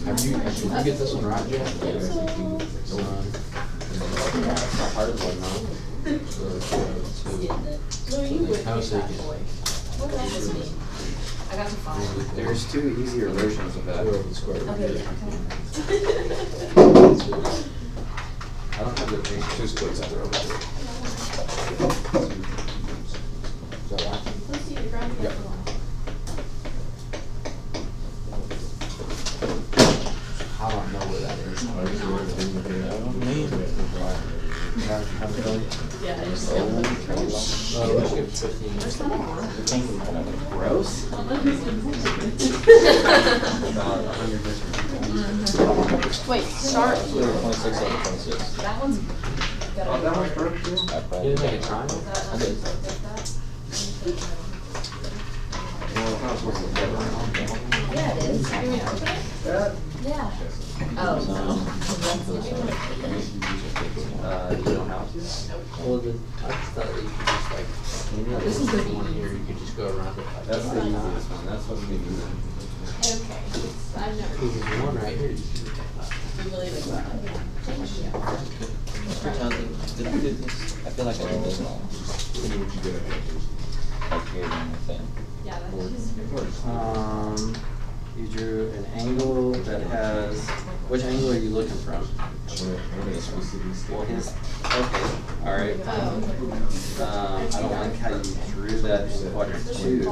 did you get this one right, Jeff? Sine. That's not hard to learn, huh? No, you would. Cosecant. What does this mean? I got to find. There's 2 easier versions of that. 2 over the square root. Okay, yeah. I don't have the big 2 splits out there. Is that right? Let's see the ground. Yep. I don't know where that is. Yeah, I just. Let's get 15. Gross? Wait, start. 26 out of 26. That one's. That one's perfect. You didn't make a triangle? I did. Yeah, it is. Yeah. Oh, no. You don't have to? Well, I just thought that you could just like, this is the one here, you could just go around it like. That's the easiest one, that's what's being used. Okay, I've never. There's one right here. You can do that. You believe it? Mr. Townsend, did we do this? I feel like I did this wrong. Like here in the thing. Yeah, that's just. You drew an angle that has, which angle are you looking from? Well, his, okay, alright. I don't like how you drew that in quadrant 2.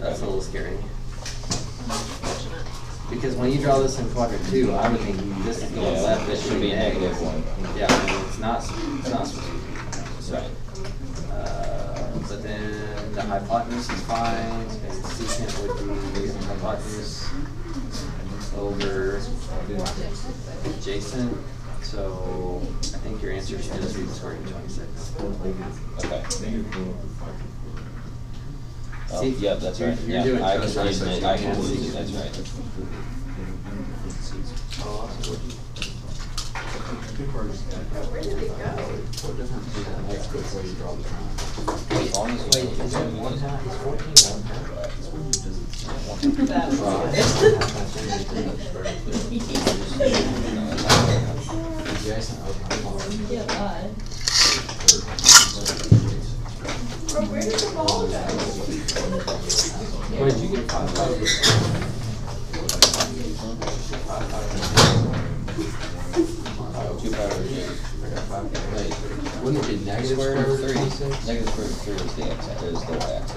That's a little scary. Because when you draw this in quadrant 2, I would think this is going Yeah, left, this should be a negative one. Yeah, and it's not supposed to be. Right. But then the hypotenuse is fine, and secant would be hypotenuse over adjacent. So I think your answer should just be the square root of 26. Okay. Oh, See, yep, that's you're- right. you're Yeah, doing I cosine can read section. it, I can read it, that's right. Where did it go? As long as we Wait, is it one half is 14? Bro, where did the ball go? Wait, did you get 5? Wait, wouldn't it be negative square root of 3? Negative square root of 3 is the x-axis, is the y-axis.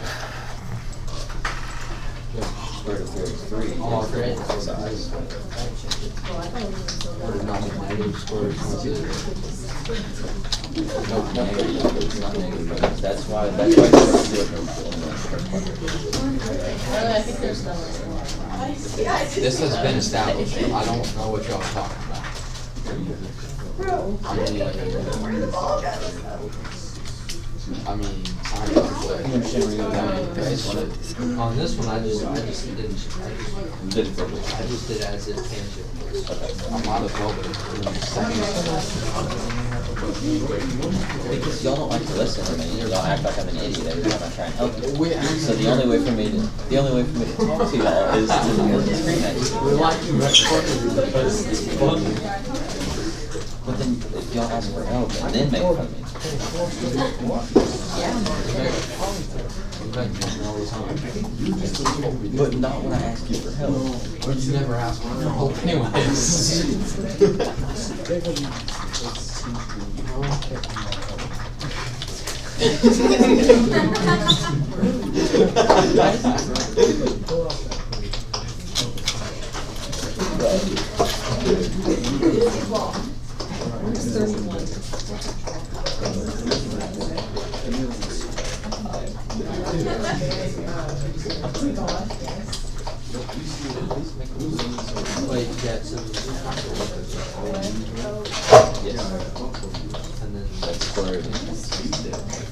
Square root of 3 is 3. Oh, great. Size. Or did not be negative square root of 26? No, negative, it's not negative, but that's why it's right there. I think there's no way. This has been established. I don't know what y'all are talking about. I mean, scientifically. On this one, I just did as if tangent. I might as well, but Because y'all don't like to listen to me, y'all act like I'm an idiot every time I try and help you. So the only way for me to talk to y'all is to look at the screen next to we you. like you because it's fun. But then if y'all ask for help and then make fun of me. But not when I ask you for help. But you never ask for help anyways. Wait, yeah, so Yes. and then That's square root.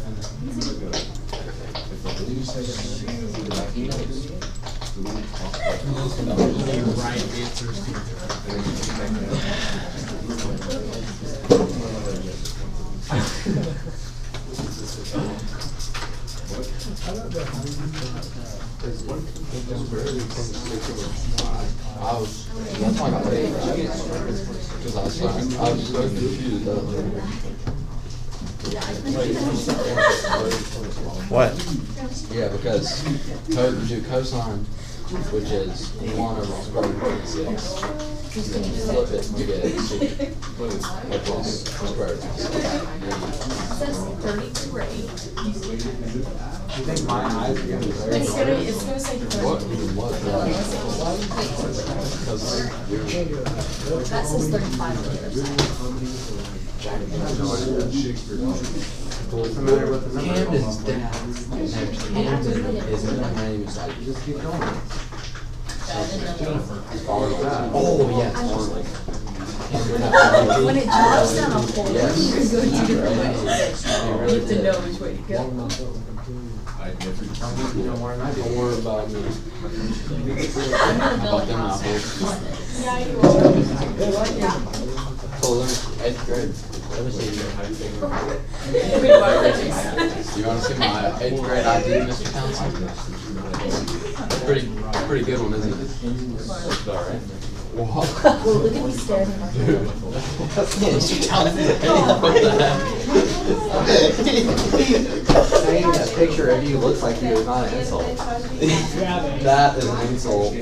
that's why I got paid. Because I was so confused. What? Yeah, because you do cosine, which is 1 over square root of 6. Then you flip it, you get secant, which is square root of 6. Says 33. You think my eyes are going to be very It's gonna say What 30. even was that? Because That says 35 on the other side. familiar with the number? Camden's dad, Camden is in the name, is like, Just keep going. oh, yes. When it drops down a hole, you Yes. can go two different ways. You have to know which way to go. Don't worry about me. About them apples. Yeah, you Told them 8th grade. Let me see. You want to see my 8th grade ID, Mr. Townsend? Pretty good one, isn't it? Looks alright. Wow. Well, look at me staring at my phone. Mr. Townsend. What the heck? Saying that picture of you looks like you is not an insult. That is an insult.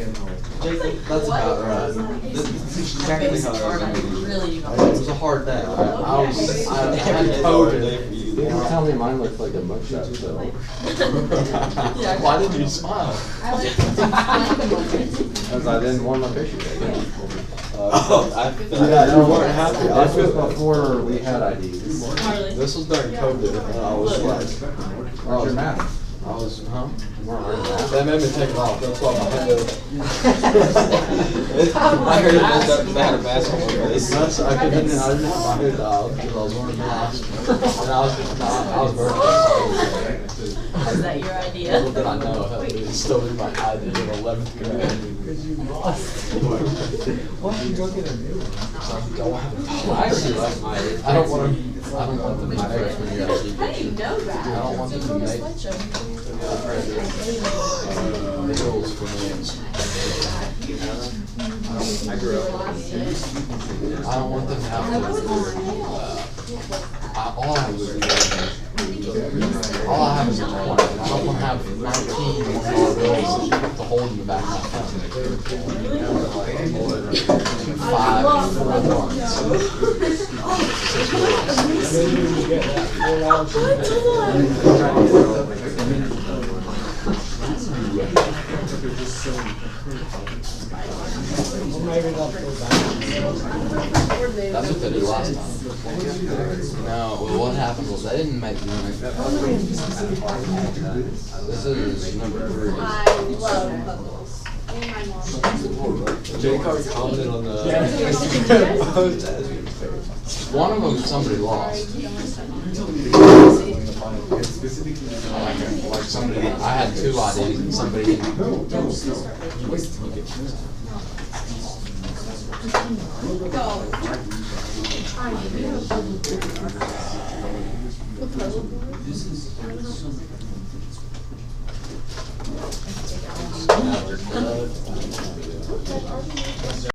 That's about right. This is exactly how I was. Really, you It was a hard day. I had COVID. You can tell me mine looks like a mugshot, so. Why didn't you smile? I like to find the moment. Cause I didn't want my picture taken. Yeah, you weren't happy. This was before we had IDs. Harley. This was during COVID, and I was like, Where's your mask? I was, huh? Weren't wearing a mask. That made me take it off, that's why my head I heard it was that bad a mask on my face. That's, I didn't have my hair dialed, because I was wearing a mask. And I was burning. Is that your idea? Little did I know, hell, it was still in my ID in 11th grade. Because you lost. Why don't you go get a new one? So I don't have I actually like my, I don't want them to make freshman year ID. How do you know that? I don't want them to make rules for me. I grew up. I don't want them to have to, all I have is a 20, and I don't want to have 19 $1 bills to hold in the back of my phone. 5 and 4 ones. You get that Well, maybe they'll go back. That's what they did last time. No, well, what happened was they didn't make the This is number 3. I love bubbles. And my mom. J-Card commented on the one of them somebody lost. Like somebody, I had 2 IDs and somebody didn't.